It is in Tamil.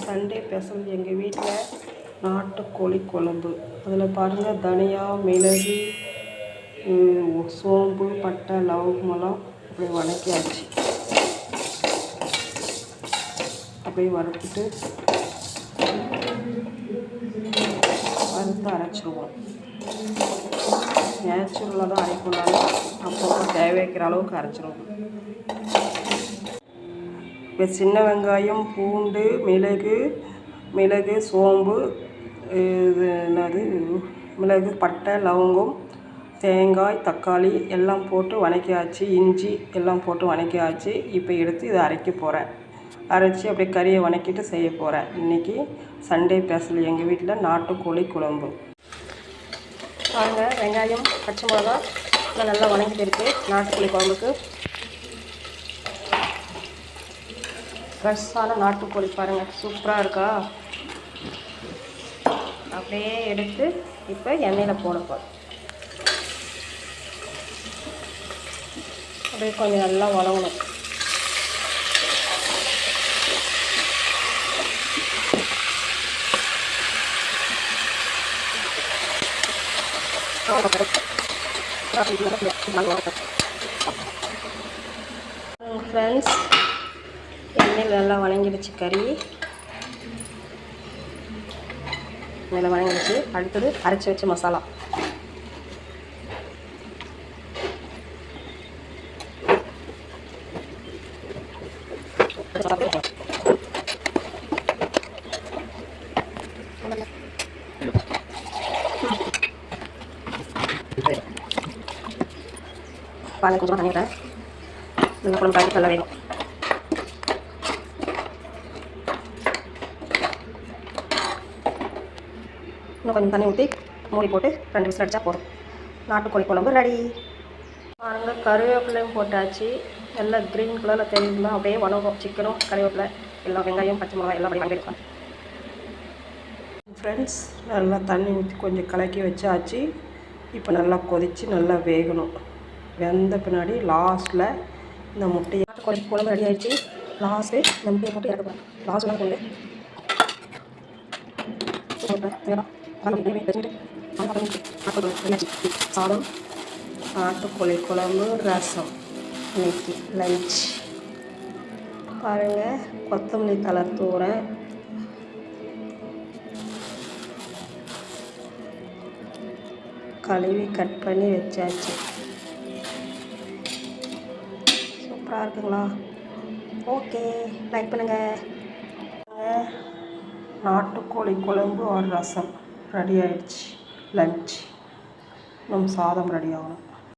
சண்டே ஸ்பெஷல் எங்கள் வீட்டில் நாட்டுக்கோழி குழம்பு. அதில் பாருங்கள், தனியா, மிளகு, சோம்பு, பட்டை, லவங்கமெல்லாம் அப்படியே வதக்கியாச்சு. அப்படியே வறுத்துட்டு அரைச்சிடுவோம். நேச்சுரலாக தான் அரைக்கணும். அப்போ தேவைக்கிற அளவுக்கு அரைச்சிடுவோம். இப்போ சின்ன வெங்காயம், பூண்டு, மிளகு, சோம்பு, மிளகு, பட்டை, லவங்கம், தேங்காய், தக்காளி எல்லாம் போட்டு வதக்கியாச்சு. இஞ்சி எல்லாம் போட்டு வதக்கியாச்சு. இப்போ எடுத்து இதை அரைக்க போகிறேன். அரைச்சி அப்படியே கறியை வதக்கிட்டு செய்ய போகிறேன். இன்றைக்கி சண்டே ஸ்பெஷல் எங்கள் வீட்டில் நாட்டுக்கோழி குழம்பு. பாருங்கள், வெங்காயம், பச்சை மிளகா நல்லா வதங்கிட்டு இருக்குது. நாட்டுக்கோழி குழம்புக்கு ஃப்ரெஷ்ஷான நாட்டுக்கோழி பாருங்கள், சூப்பராக இருக்கா. அப்படியே எடுத்து இப்போ எண்ணெயில் போட போகிறேன். அப்படியே கொஞ்சம் நல்லா வதங்கணும். ஃப்ரெண்ட்ஸ், எண்ணெயில் நல்லா வதங்கிடுச்சு. கறி நல்லா வதங்கிடுச்சு. அடுத்தது அரைச்சி வச்ச மசாலா. பால் கொஞ்சமாக தண்ணிவிட்டேன். நல்லா குழம்பு காய்ச்சி நல்லா வேணும். இன்னும் கொஞ்சம் தண்ணி ஊற்றி மூடி போட்டு 2 விசில் அடித்தா போதும். நாட்டுக்கோழி குழம்பு ரெடி. பாருங்கள், கருவேப்பிலையும் போட்டாச்சு. எல்லாம் க்ரீன் கலரில் தெரியுங்களா. அப்படியே வதங்கும். சிக்கனும் கருவேப்பிலை எல்லாம், வெங்காயம், பச்சை மிளகாய் எல்லாம் அப்படி வதங்கிடுவேன். ஃப்ரெண்ட்ஸ், நல்லா தண்ணி ஊற்றி கொஞ்சம் கலக்கி வச்சாச்சு. இப்போ நல்லா கொதித்து நல்லா வேகணும். வெந்த பின்னாடி லாஸ்ட்டில் இந்த முட்டையை, நாட்டுக்கோழி குழம்பு ரெடி ஆகிடுச்சு. லாஸ்ட்டு இந்த முட்டையை போட்டு இறக்குவேன். லாஸ்ட்லாம் கொண்டு சாதம், நாட்டுக்கோழி குழம்பு, ரசம். இன்னைக்கு லஞ்ச் பாருங்கள். கொத்தமல்லி தழை தூறேன். கழுவி கட் பண்ணி வச்சாச்சு. சூப்பராக இருக்குங்களா? ஓகே, லைக் பண்ணுங்கள். நாட்டுக்கோழி குழம்பு ஒரு ரசம் ரெடி ஆயிடுச்சு. லஞ்ச். நம்ம சாதம் ரெடி ஆகணும்.